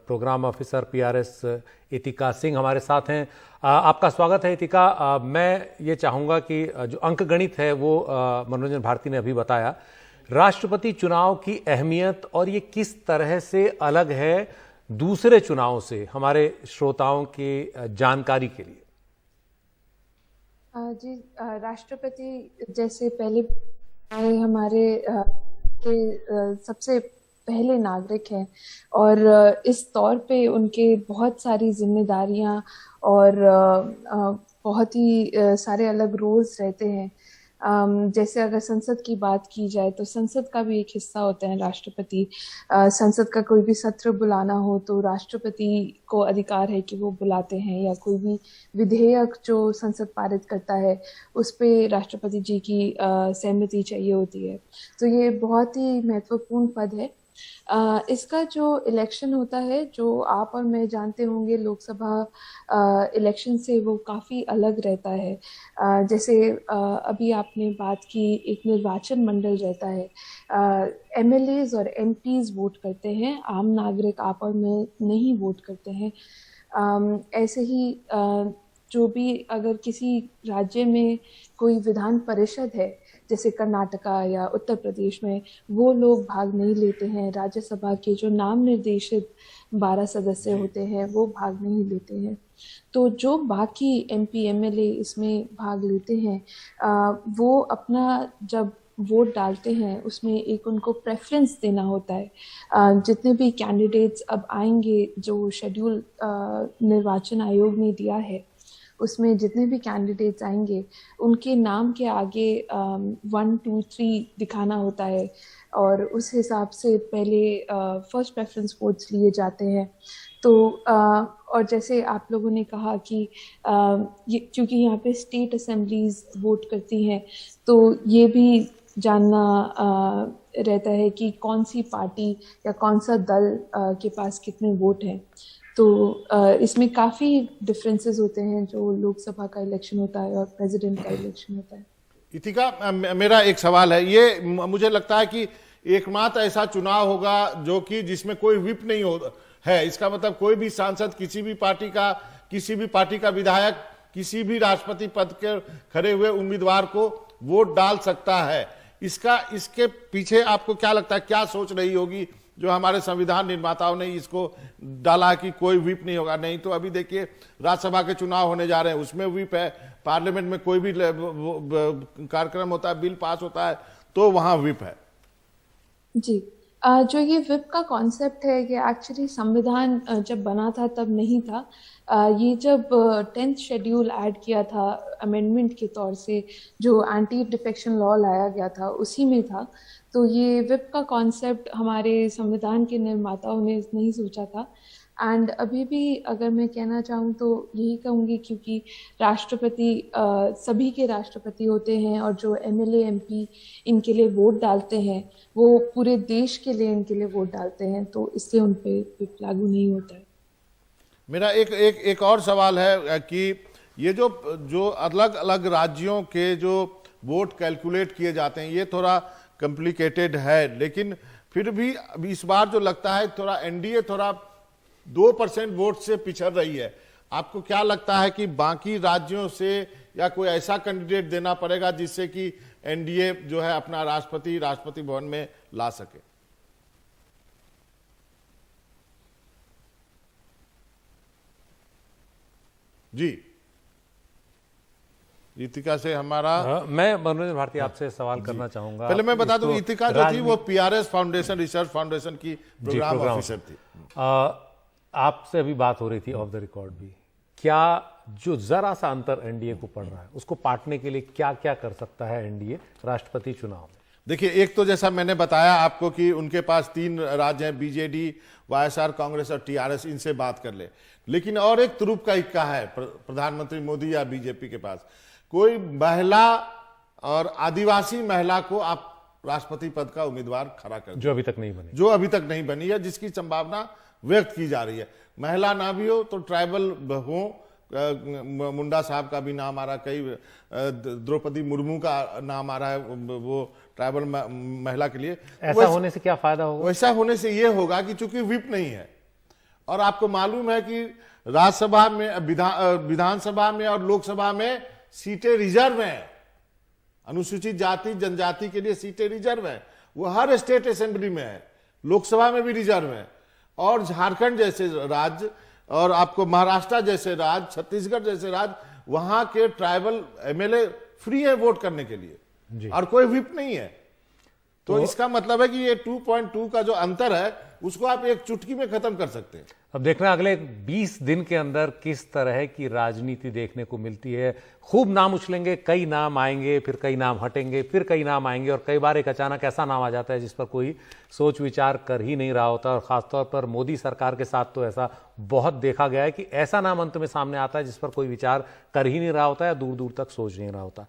Programme officer PRS इतिका Singh हमारे साथ हैं। आपका स्वागत है इतिका। मैं ये चाहूँगा कि जो अंकगणित है वो मनोरंजन भारती ने अभी बताया, राष्ट्रपति चुनाव की अहमियत और ये किस तरह से अलग है दूसरे चुनाव से, हमारे श्रोताओं की जानकारी के लिए। जी, राष्ट्रपति जैसे पहले हमारे के सबसे पहले नागरिक हैं और इस तौर पे उनके बहुत सारी जिम्मेदारियां और बहुत ही सारे अलग रोल्स रहते हैं। जैसे अगर संसद की बात की जाए तो संसद का भी एक हिस्सा होता है राष्ट्रपति। संसद का कोई भी सत्र बुलाना हो तो राष्ट्रपति को अधिकार है कि वो बुलाते हैं, या कोई भी विधेयक जो संसद पारित करता है उस पे राष्ट्रपति जी की सहमति चाहिए होती है। तो ये बहुत ही महत्वपूर्ण पद है। इसका जो इलेक्शन होता है, जो आप और मैं जानते होंगे लोकसभा इलेक्शन से, वो काफ़ी अलग रहता है। जैसे अभी आपने बात की, एक निर्वाचन मंडल रहता है, एमएलएज और एमपीज वोट करते हैं, आम नागरिक आप और मैं नहीं वोट करते हैं। ऐसे ही जो भी अगर किसी राज्य में कोई विधान परिषद है, जैसे कर्नाटका या उत्तर प्रदेश में, वो लोग भाग नहीं लेते हैं। राज्यसभा के जो नाम निर्देशित 12 सदस्य होते हैं वो भाग नहीं लेते हैं। तो जो बाकी एमपी एमएलए इसमें भाग लेते हैं, वो अपना जब वोट डालते हैं उसमें एक उनको प्रेफरेंस देना होता है। जितने भी कैंडिडेट्स अब आएंगे, जो शेड्यूल निर्वाचन आयोग ने दिया है, उसमें जितने भी कैंडिडेट्स आएंगे उनके नाम के आगे 1, 2, 3 दिखाना होता है और उस हिसाब से पहले फर्स्ट प्रेफरेंस वोट्स लिए जाते हैं। तो और जैसे आप लोगों ने कहा कि क्योंकि यहाँ पे स्टेट असेंबलीज वोट करती हैं, तो ये भी जानना रहता है कि कौन सी पार्टी या कौन सा दल के पास कितने वोट हैं। तो इसमें काफ़ी डिफरेंसेस होते हैं जो लोकसभा का इलेक्शन होता है और प्रेसिडेंट का इलेक्शन होता है। इतिका, मेरा एक सवाल है, ये मुझे लगता है कि एकमात्र ऐसा चुनाव होगा जो कि जिसमें कोई व्हिप नहीं हो है। इसका मतलब कोई भी सांसद, किसी भी पार्टी का विधायक किसी भी राष्ट्रपति पद के खड़े हुए उम्मीदवार को वोट डाल सकता है। इसके पीछे आपको क्या लगता है, क्या सोच रही होगी जो हमारे संविधान निर्माताओं ने इसको डाला कि कोई व्हिप नहीं होगा? नहीं तो अभी देखिए राज्यसभा के चुनाव होने जा रहे हैं, उसमें व्हिप है। पार्लियामेंट में कोई भी कार्यक्रम होता है, बिल पास होता है, तो वहां व्हिप है। जी, जो ये व्हिप का कॉन्सेप्ट है, ये एक्चुअली संविधान जब बना था तब नहीं था। ये जब 10th शेड्यूल ऐड किया था अमेंडमेंट के तौर से, जो एंटी डिफेक्शन लॉ लाया गया था, उसी में था। तो ये व्हिप का कॉन्सेप्ट हमारे संविधान के निर्माताओं ने नहीं सोचा था। एंड अभी भी अगर मैं कहना चाहूँ तो यही कहूँगी, क्योंकि राष्ट्रपति सभी के राष्ट्रपति होते हैं और जो एमएलए एमपी इनके लिए वोट डालते हैं वो पूरे देश के लिए इनके लिए वोट डालते हैं, तो इससे उन पे व्हिप लागू नहीं होता है। मेरा एक और सवाल है कि ये जो अलग अलग राज्यों के जो वोट कैलकुलेट किए जाते हैं, ये थोड़ा कॉम्प्लिकेटेड है, लेकिन फिर भी इस बार जो लगता है थोड़ा एनडीए थोड़ा 2% वोट से पिछड़ रही है। आपको क्या लगता है कि बाकी राज्यों से या कोई ऐसा कैंडिडेट देना पड़ेगा जिससे कि एनडीए जो है अपना राष्ट्रपति भवन में ला सके? जी, इतिका से हमारा मैं मनोरंजन भारती आपसे सवाल करना चाहूंगा। पहले मैं बता दूं, इतिका जो थी वो पीआरएस फाउंडेशन, रिसर्च फाउंडेशन की प्रोग्राम ऑफिसर थी। आपसे अभी बात हो रही थी ऑफ द रिकॉर्ड भी, क्या जो जरा सा अंतर एनडीए को पड़ रहा है उसको पाटने के लिए क्या क्या कर सकता है एनडीए राष्ट्रपति चुनाव में? देखिए, एक तो जैसा मैंने बताया आपको कि उनके पास 3 राज्य हैं, बीजेडी, वाईएसआर कांग्रेस और टीआरएस, इनसे बात कर ले। लेकिन और एक तुरुप का इक्का है प्रधानमंत्री मोदी या बीजेपी के पास, कोई महिला और आदिवासी महिला को आप राष्ट्रपति पद का उम्मीदवार खड़ा कर, जो अभी तक नहीं बनी है, जिसकी संभावना व्यक्त की जा रही है। महिला ना भी हो तो ट्राइबल हो, मुंडा साहब का भी नाम आ रहा है, कई द्रौपदी मुर्मू का नाम आ रहा है, वो ट्राइबल महिला के लिए। ऐसा होने से क्या फायदा होगा? वैसा होने से ये होगा कि चूंकि व्हिप नहीं है और आपको मालूम है कि राज्यसभा में, विधानसभा में और लोकसभा में सीटें रिजर्व हैं। अनुसूचित जाति जनजाति के लिए सीटें रिजर्व है, वो हर स्टेट असेंबली में है, लोकसभा में भी रिजर्व है। और झारखंड जैसे राज्य और आपको महाराष्ट्र जैसे राज्य, छत्तीसगढ़ जैसे राज्य, वहां के ट्राइबल एमएलए फ्री है वोट करने के लिए और कोई व्हिप नहीं है। तो इसका मतलब है कि ये 2.2 का जो अंतर है उसको आप एक चुटकी में खत्म कर सकते हैं। अब देखना अगले 20 दिन के अंदर किस तरह की राजनीति देखने को मिलती है। खूब नाम उछलेंगे, कई नाम आएंगे, फिर कई नाम हटेंगे, फिर कई नाम आएंगे, और कई बार एक अचानक ऐसा नाम आ जाता है जिस पर कोई सोच विचार कर ही नहीं रहा होता। और खासतौर पर मोदी सरकार के साथ तो ऐसा बहुत देखा गया है कि ऐसा नाम अंत में सामने आता है जिस पर कोई विचार कर ही नहीं रहा होता या दूर दूर तक सोच नहीं रहा होता।